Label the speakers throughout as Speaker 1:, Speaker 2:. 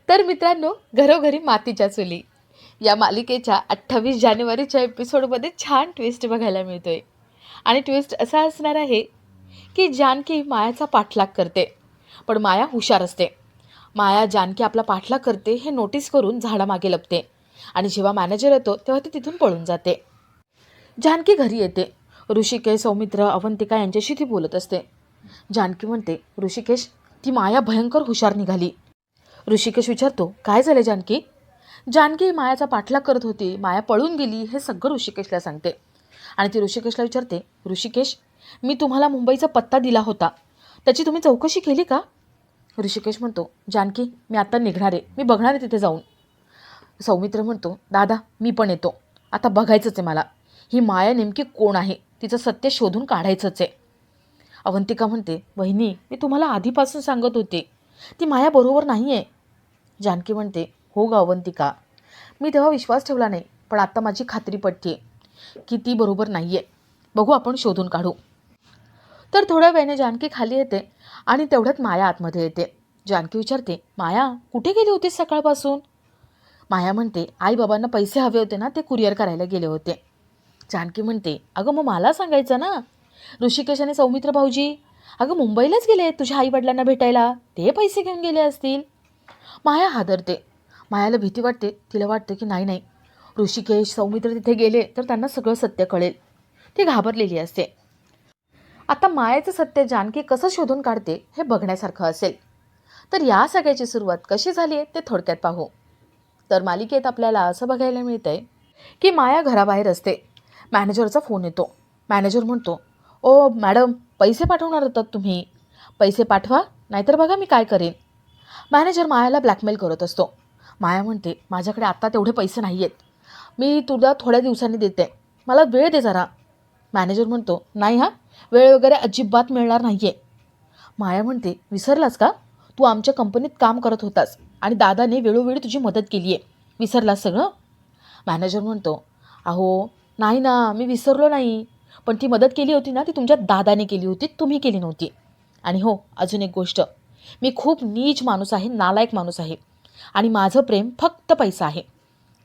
Speaker 1: तर मित्रांनो, घरोघरी मातीच्या चुली या मालिकेच्या 28 जानेवारीच्या एपिसोडमध्ये छान ट्विस्ट बघायला मिळतोय. आणि ट्विस्ट असा असणार आहे की जानकी मायाचा पाठलाग करते, पण माया हुशार असते. माया जानकी आपला पाठलाग करते हे नोटीस करून झाडामागे लपते आणि जेव्हा मॅनेजर येतो तेव्हा ती तिथून पळून जाते. जानकी घरी येते. ऋषिकेश, सौमित्र, अवंतिका यांच्याशी ती बोलत असते. जानकी म्हणते, ऋषिकेश, ती माया भयंकर हुशार निघाली. ऋषिकेश विचारतो, काय झाले जानकी? जानकी मायाचा पाठलाग करत होती, माया पळून गेली हे सगळं ऋषिकेशला सांगते. आणि ती ऋषिकेशला विचारते, ऋषिकेश, मी तुम्हाला मुंबईचा पत्ता दिला होता, त्याची तुम्ही चौकशी केली का? ऋषिकेश म्हणतो, जानकी, मी आता निघणार आहे, मी बघणार आहे तिथे जाऊन. सौमित्र म्हणतो, दादा, मी पण येतो, आता बघायचंच आहे मला, ही माया नेमकी कोण आहे, तिचं सत्य शोधून काढायचंच आहे. अवंतिका म्हणते, वहिनी, मी तुम्हाला आधीपासून सांगत होते, ती माया बरोबर नाही आहे. जानकी म्हणते, हो ग अवंतिका, मी तेव्हा विश्वास ठेवला नाही, पण आता माझी खात्री पटते की ती बरोबर नाही आहे. बघू, आपण शोधून काढू. तर थोड्या वेळाने जानकी खाली येते आणि तेवढ्यात माया आतमध्ये येते. जानकी विचारते, माया, कुठे गेली होतीस सकाळपासून? माया म्हणते, आई बाबांना पैसे हवे होते ना, ते कुरिअर करायला गेले होते. जानकी म्हणते, अगं मग मला सांगायचं ना. ऋषिकेश आणि सौमित्र भाऊजी अगं मुंबईलाच गेले तुझ्या आईवडिलांना भेटायला, ते पैसे घेऊन गेले असतील. माया हादरते. मायाला भीती वाटते. तिला वाटते की नाही, ऋषिकेश, सौमित्र तिथे गेले तर त्यांना सगळं सत्य कळेल. ती घाबरलेली असते. आता मायाचं सत्य जानकी कसं शोधून काढते हे बघण्यासारखं असेल. तर या सगळ्याची सुरुवात कशी झाली आहे ते थोडक्यात पाहू. तर मालिकेत आपल्याला असं बघायला मिळतंय की माया घराबाहेर असते. मॅनेजरचा फोन येतो. मॅनेजर म्हणतो, ओ मॅडम, पैसे पाठवणार होतात तुम्ही, पैसे पाठवा, नाहीतर बघा मी काय करेन. मॅनेजर मायाला ब्लॅकमेल करत असतो. माया म्हणते, माझ्याकडे आत्ता तेवढे पैसे नाही आहेत, मी तुला थोड्या दिवसांनी देते, मला वेळ दे जरा. मॅनेजर म्हणतो, नाही हां, वेळ वगैरे अजिबात मिळणार नाही आहे. माया म्हणते, विसरलास का, तू आमच्या कंपनीत काम करत होतास आणि दादाने वेळोवेळी तुझी मदत केली आहे, विसरलास सगळं? मॅनेजर म्हणतो, अहो नाही ना, मी विसरलो नाही, पण ती मदत केली होती ना, ती तुमच्या दादाने केली होती, तुम्ही केली नव्हती. आणि हो, अजून एक गोष्ट, मी खूप नीच माणूस आहे, नालायक माणूस आहे आणि माझं प्रेम फक्त पैसा आहे.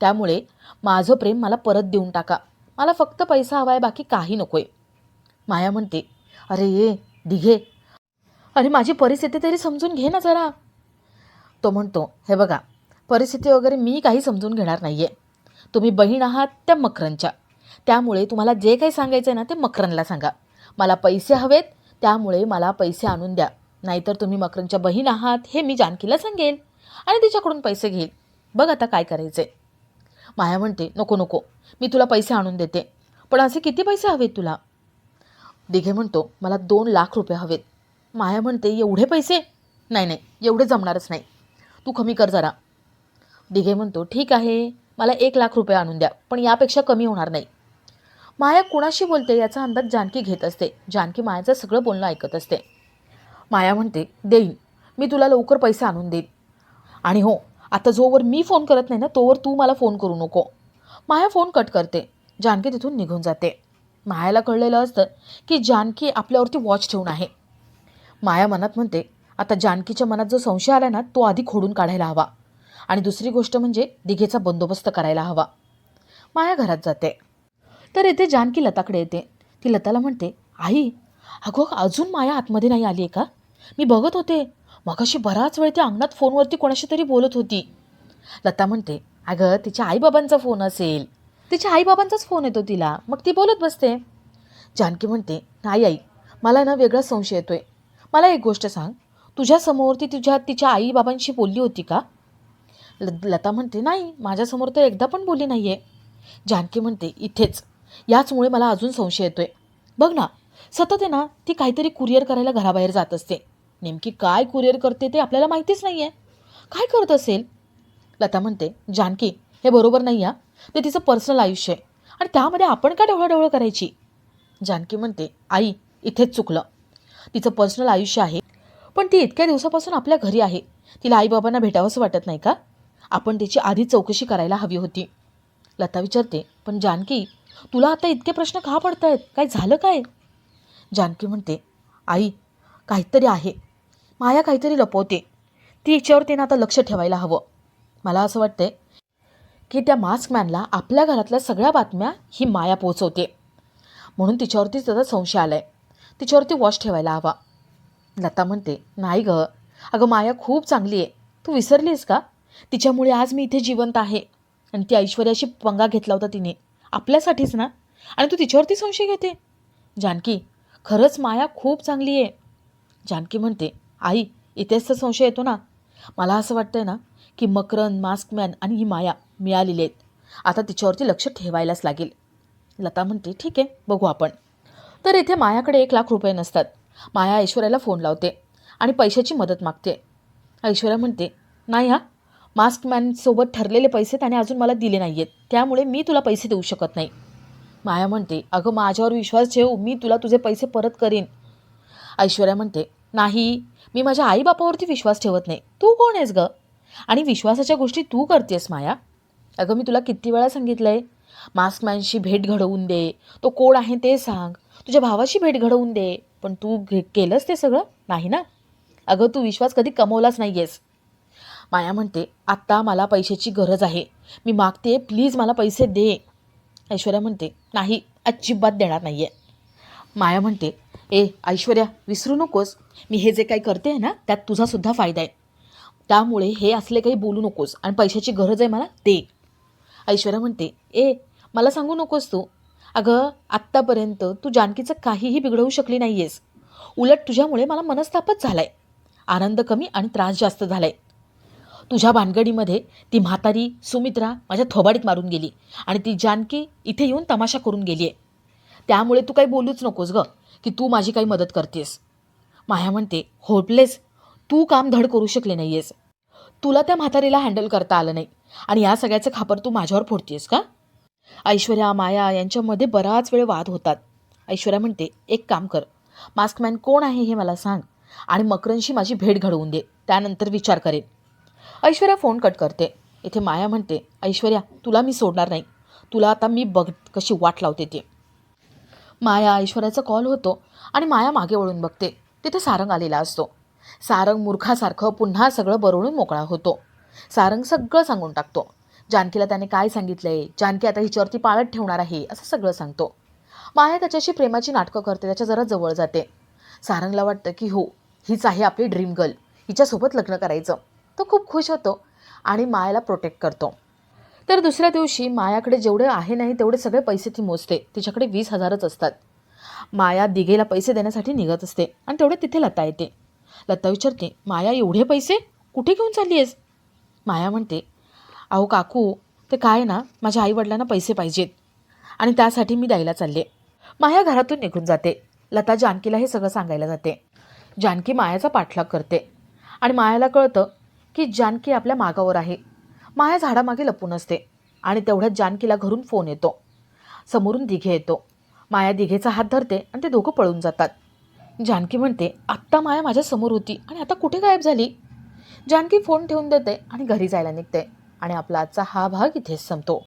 Speaker 1: त्यामुळे माझं प्रेम मला परत देऊन टाका, मला फक्त पैसा हवा आहे, बाकी काही नको आहे. माया म्हणते, अरे ये दिघे, अरे माझी परिस्थिती तरी समजून घे ना जरा. तो म्हणतो, हे बघा, परिस्थिती वगैरे मी काही समजून घेणार नाही आहे. तुम्ही बहीण आहात त्या मकरनच्या, त्यामुळे तुम्हाला जे काही सांगायचं आहे ना ते मकरनला सांगा. मला पैसे हवेत, त्यामुळे मला पैसे आणून द्या, नाहीतर तुम्ही मकरनच्या बहीण आहात हे मी जानकीला सांगेल आणि तिच्याकडून पैसे घेईल. बघ आता काय करायचं आहे. माया म्हणते, नको नको, मी तुला पैसे आणून देते, पण असे किती पैसे हवेत तुला? दिघे म्हणतो, मला 2 लाख रुपये हवेत. माया म्हणते, एवढे पैसे? नाही, एवढे जमणारच नाही, तू कमी कर जरा. दिघे म्हणतो, ठीक आहे, मला 1 लाख रुपये आणून द्या, पण यापेक्षा कमी होणार नाही. माया कुणाशी बोलते याचा अंदाज जानकी घेत असते. जानकी मायाचं सगळं बोलणं ऐकत असते. माया म्हणते, देईन, मी तुला लवकर पैसे आणून देईन. आणि हो, आता जोवर मी फोन करत नाही ना, तोवर तू मला फोन करू नको. माया फोन कट करते. जानकी तिथून निघून जाते. मायाला कळलेलं असतं की जानकी आपल्यावरती वॉच ठेवून आहे. माया मनात म्हणते, आता जानकीच्या मनात जो संशय आला ना, तो आधी खोडून काढायला हवा. आणि दुसरी गोष्ट म्हणजे दिघेचा बंदोबस्त करायला हवा. माया घरात जाते. तर येथे जानकी लताकडे येते. ती लताला म्हणते, आई, अगं अजून माया आतमध्ये नाही आली आहे का? मी बघत होते, मगाशी बराच वेळ ती अंगणात फोनवरती कोणाशी तरी बोलत होती. लता म्हणते, अगं तिच्या आईबाबांचा फोन असेल, तिच्या आईबाबांचाच फोन येतो तिला, मग ती बोलत बसते. जानकी म्हणते, नाही आई, मला ना वेगळाच संशय येतोय. मला एक गोष्ट सांग, तुझ्यासमोर ती तिच्या आईबाबांशी बोलली होती का? लता म्हणते, नाही, माझ्यासमोर तर एकदा पण बोलली नाही आहे. जानकी म्हणते, इथेच, याचमुळे मला अजून संशय येतोय. बघ ना, सतत आहे ना, ती काहीतरी कुरिअर करायला घराबाहेर जात असते. नेमकी काय कुरिअर करते ते आपल्याला माहितीच नाही आहे. काय करत असेल? लता म्हणते, जानकी, हे बरोबर नाही आहे, ते तिचं पर्सनल आयुष्य आहे आणि त्यामध्ये आपण का ढवळाढवळ करायची? जानकी म्हणते, आई, इथेच चुकलं, तिचं पर्सनल आयुष्य आहे, पण ती इतक्या दिवसापासून आपल्या घरी आहे, तिला आईबाबांना भेटावंसं वाटत नाही का? आपण तिची आधी चौकशी करायला हवी होती. लता विचारते, पण जानकी, तुला आता इतके प्रश्न का पडतायत, काय झालं काय? जानकी म्हणते, आई, काहीतरी आहे, माया काहीतरी लपवते, ती हिच्यावर तिनं आता लक्ष ठेवायला हवं. मला असं वाटतंय की त्या मास्कमॅनला आपल्या घरातल्या सगळ्या बातम्या ही माया पोहोचवते, म्हणून तिच्यावरतीच त्याचा संशय आला आहे. तिच्यावरती वॉच ठेवायला हवा. लता म्हणते, नाही गं, अगं माया खूप चांगली आहे. तू विसरलीस का? तिच्यामुळे आज मी इथे जिवंत आहे. आणि ती ऐश्वर्याशी पंगा घेतला होता तिने, आपल्यासाठीच ना. आणि तू तिच्यावरती संशय घेते. जानकी, खरंच माया खूप चांगली आहे. जानकी म्हणते, आई, इथेच तर संशय येतो ना. मला असं वाटतंय ना की मकरंद, मास्कमॅन आणि ही माया मिळालेली आहेत. आता तिच्यावरती लक्ष ठेवायलाच लागेल. लता म्हणते, ठीक आहे, बघू आपण. तर इथे मायाकडे 1,00,000 रुपये नसतात. माया ऐश्वर्याला फोन लावते आणि पैशाची मदत मागते. ऐश्वर्या म्हणते, नाही हा, मास्कमॅनसोबत ठरलेले पैसे त्याने अजून मला दिले नाही आहेत, त्यामुळे मी तुला पैसे देऊ शकत नाही. माया म्हणते, अगं माझ्यावर विश्वास ठेव, मी तुला तुझे पैसे परत करीन. ऐश्वर्या म्हणते, नाही, मी माझ्या आईबापावरती विश्वास ठेवत नाही. तू कोण आहेस गं? आणि विश्वासाच्या गोष्टी तू करतेस माया. अगं मी तुला किती वेळा सांगितलं आहे, मास्कमॅनशी भेट घडवून दे, तो कोण आहे ते सांग, तुझ्या भावाशी भेट घडवून दे. पण तू केलंस ते सगळं नाही ना. अगं तू विश्वास कधी कमवलाच नाही आहेस. माया म्हणते, आत्ता मला पैशाची गरज आहे, मी मागते, प्लीज मला पैसे दे. ऐश्वर्या म्हणते, नाही, अजिबात देणार नाही आहे. माया म्हणते, ए ऐश्वर्या, विसरू नकोस, मी हे जे काही करते आहे ना त्यात तुझासुद्धा फायदा आहे, त्यामुळे हे असले काही बोलू नकोस. आणि पैशाची गरज आहे मला, दे. ऐश्वर्या म्हणते, ए मला सांगू नकोस तू. अगं आत्तापर्यंत तू जानकीचं काहीही बिघडवू शकली नाही आहेस. उलट तुझ्यामुळे मला मनस्तापच झाला आहे. आनंद कमी आणि त्रास जास्त झाला आहे. तुझ्या भानगडीमध्ये ती म्हातारी सुमित्रा माझ्या थोबाडीत मारून गेली आणि ती जानकी इथे येऊन तमाशा करून गेली आहे. त्यामुळे तू काही बोलूच नकोस गं की तू माझी काही मदत करतेस. माया म्हणते, होपलेस, तू काम धड करू शकले नाही आहेस. तुला त्या म्हातारीला हँडल करता आलं नाही आणि या सगळ्याचं खापर तू माझ्यावर फोडतेस का? ऐश्वर्या माया यांच्यामध्ये बराच वेळ वाद होतात. ऐश्वर्या म्हणते, एक काम कर, मास्कमॅन कोण आहे हे मला सांग आणि मकरंदशी माझी भेट घडवून दे, त्यानंतर विचार करेन. ऐश्वर्या फोन कट करते. इथे माया म्हणते, ऐश्वर्या, तुला मी सोडणार नाही, तुला आता मी बघ कशी वाट लावते ते. माया ऐश्वर्याचा कॉल होतो आणि माया मागे वळून बघते. तिथे सारंग आलेला असतो. सारंग मूर्खासारखं पुन्हा सगळं बरळून मोकळा होतो. सारंग सगळं सांगून टाकतो. जानकीला त्याने काय सांगितलंय, जानकी आता हिच्यावरती पाळत ठेवणार आहे, असं सगळं सांगतो. माया त्याच्याशी प्रेमाची नाटकं करते, त्याच्या जरा जवळ जाते. सारंगला वाटतं की हो, हीच आहे आपली ड्रीम गर्ल, हिच्यासोबत लग्न करायचं. तो खूप खुश होतो आणि मायाला प्रोटेक्ट करतो. तर दुसऱ्या दिवशी मायाकडे जेवढे आहे नाही तेवढे सगळे पैसे ती मोजते. तिच्याकडे 20,000च असतात. माया दिघेला पैसे देण्यासाठी निघत असते आणि तेवढे तिथे लता येते. लता विचारते, माया, एवढे पैसे कुठे घेऊन चालली आहेस? माया म्हणते, अहो काकू, ते काय ना, माझ्या आईवडिलांना पैसे पाहिजेत आणि त्यासाठी मी द्यायला चालले. माया घरातून निघून जाते. लता जानकीला हे सगळं सांगायला जाते. जानकी मायाचा पाठलाग करते आणि मायाला कळतं की जानकी आपल्या मागावर आहे. माया झाडामागे लपून असते आणि तेवढ्यात जानकीला घरून फोन येतो. समोरून दिघे येतो. माया दिघेचा हात धरते आणि ते दोघं पळून जातात. जानकी म्हणते, आत्ता माया माझ्या समोर होती आणि आता कुठे गायब झाली? जानकी फोन ठेवून देते आणि घरी जायला निघते. आणि आपला आजचा हा भाग इथेच संपतो.